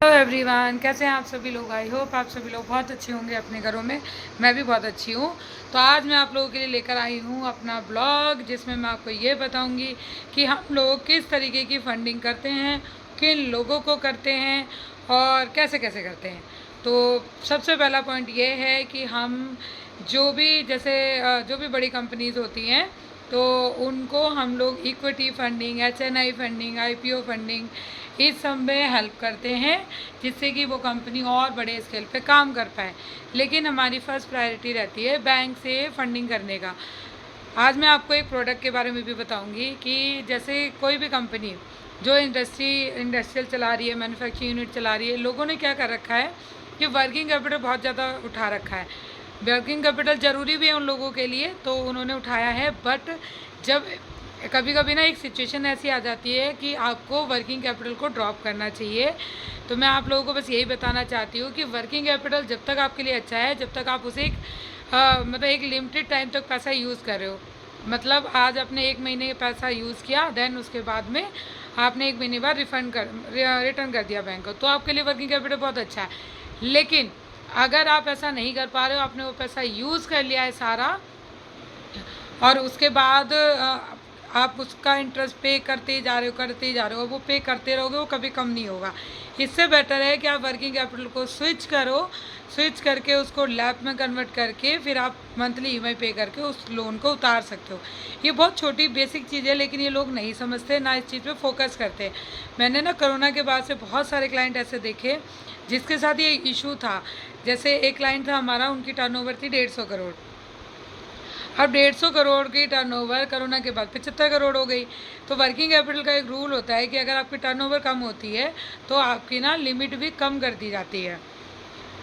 Hello everyone, कैसे हैं आप सभी लोग। आई होप आप सभी लोग बहुत अच्छे होंगे अपने घरों में। मैं भी बहुत अच्छी हूँ। तो आज मैं आप लोगों के लिए लेकर आई हूँ अपना ब्लॉग, जिसमें मैं आपको ये बताऊँगी कि हम लोग किस तरीके की फंडिंग करते हैं, किन लोगों को करते हैं और कैसे कैसे करते हैं। तो सबसे पहला पॉइंट ये है कि हम जो भी जो भी बड़ी कंपनीज होती हैं तो उनको हम लोग equity funding, HNI funding, IPO funding इस सब में हेल्प करते हैं, जिससे कि वो कंपनी और बड़े स्केल पे काम कर पाए। लेकिन हमारी फर्स्ट प्रायोरिटी रहती है बैंक से फंडिंग करने का। आज मैं आपको एक प्रोडक्ट के बारे में भी बताऊंगी कि जैसे कोई भी कंपनी जो इंडस्ट्रियल चला रही है, मैन्युफैक्चरिंग यूनिट चला रही है, लोगों ने क्या कर रखा है कि वर्किंग कैपिटल बहुत ज़्यादा उठा रखा है। वर्किंग कैपिटल ज़रूरी भी है उन लोगों के लिए, तो उन्होंने उठाया है। बट जब कभी कभी ना एक सिचुएशन ऐसी आ जाती है कि आपको वर्किंग कैपिटल को ड्रॉप करना चाहिए। तो मैं आप लोगों को बस यही बताना चाहती हूँ कि वर्किंग कैपिटल जब तक आपके लिए अच्छा है, जब तक आप उसे मतलब एक लिमिटेड टाइम तक पैसा यूज़ कर रहे हो। मतलब आज आपने 1 महीने पैसा यूज़ किया, देन उसके बाद में आपने 1 महीने बाद रिटर्न कर दिया बैंक को, तो आपके लिए वर्किंग कैपिटल बहुत अच्छा है। लेकिन अगर आप ऐसा नहीं कर पा रहे हो, आपने वो पैसा यूज़ कर लिया है सारा और उसके बाद आप उसका इंटरेस्ट पे करते ही जा रहे हो, वो पे करते रहोगे, वो कभी कम नहीं होगा। इससे बेटर है कि आप वर्किंग कैपिटल को स्विच करके उसको लैप में कन्वर्ट करके फिर आप मंथली EMI पे करके उस लोन को उतार सकते हो। ये बहुत छोटी बेसिक चीज़ है, लेकिन ये लोग नहीं समझते, ना इस चीज़ पे फोकस करते। मैंने ना कोरोना के बाद से बहुत सारे क्लाइंट ऐसे देखे जिसके साथ ये इशू था। जैसे एक क्लाइंट था हमारा, उनकी टर्नओवर थी 150 करोड़। अब 150 करोड़ की टर्नओवर कोरोना के बाद 75 करोड़ हो गई। तो वर्किंग कैपिटल का एक रूल होता है कि अगर आपकी टर्नओवर कम होती है तो आपकी ना लिमिट भी कम कर दी जाती है।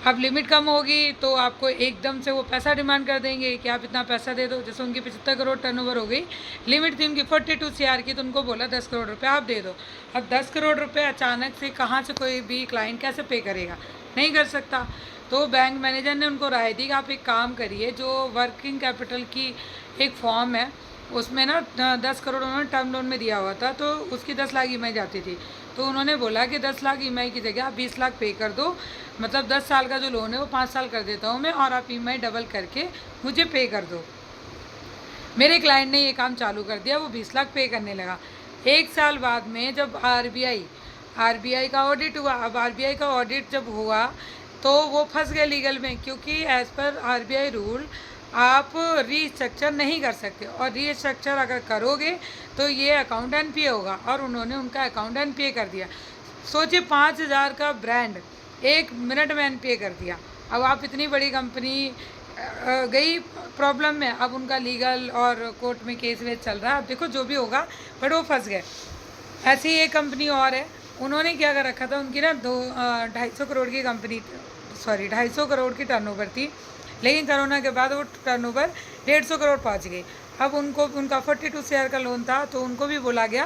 अब लिमिट कम होगी तो आपको एकदम से वो पैसा डिमांड कर देंगे कि आप इतना पैसा दे दो। जैसे उनकी 75 करोड़ टर्नओवर हो गई, लिमिट थी उनकी 42 CR की, तो उनको बोला 10 करोड़ रुपए आप दे दो। अब 10 करोड़ रुपए अचानक से कहाँ से कोई भी क्लाइंट कैसे पे करेगा, नहीं कर सकता। तो बैंक मैनेजर ने उनको राय दी कि आप एक काम करिए, जो वर्किंग कैपिटल की एक फॉर्म है उसमें ना 10 करोड़ उन्होंने टर्म लोन में दिया हुआ था, तो उसकी 10 लाख EMI जाती थी। तो उन्होंने बोला कि 10 लाख EMI की जगह आप 20 लाख पे कर दो, मतलब 10 साल का जो लोन है वो 5 साल कर देता हूँ मैं, और आप EMI डबल करके मुझे पे कर दो। मेरे क्लाइंट ने ये काम चालू कर दिया, वो 20 लाख पे करने लगा। 1 साल बाद में जब आरबीआई का ऑडिट हुआ, अब आरबीआई का ऑडिट जब हुआ तो वो फंस गए लीगल में, क्योंकि एज़ पर आरबीआई रूल आप रीस्ट्रक्चर नहीं कर सकते, और रीस्ट्रक्चर अगर करोगे तो ये अकाउंट NPA होगा, और उन्होंने उनका अकाउंट NPA कर दिया। सोचिए 5,000 का ब्रांड 1 मिनट में NPA कर दिया। अब आप इतनी बड़ी कंपनी गई प्रॉब्लम में, अब उनका लीगल और कोर्ट में केस वेस चल रहा है। अब देखो जो भी होगा, बट वो फंस गए। ऐसी एक कंपनी और है, उन्होंने क्या कर रखा था, उनकी ना 250 करोड़ की कंपनी, सॉरी 250 करोड़ की टर्नओवर थी, लेकिन कोरोना के बाद वो टर्नओवर 150 करोड़ पहुंच गई। अब उनको उनका 42 CR का लोन था, तो उनको भी बोला गया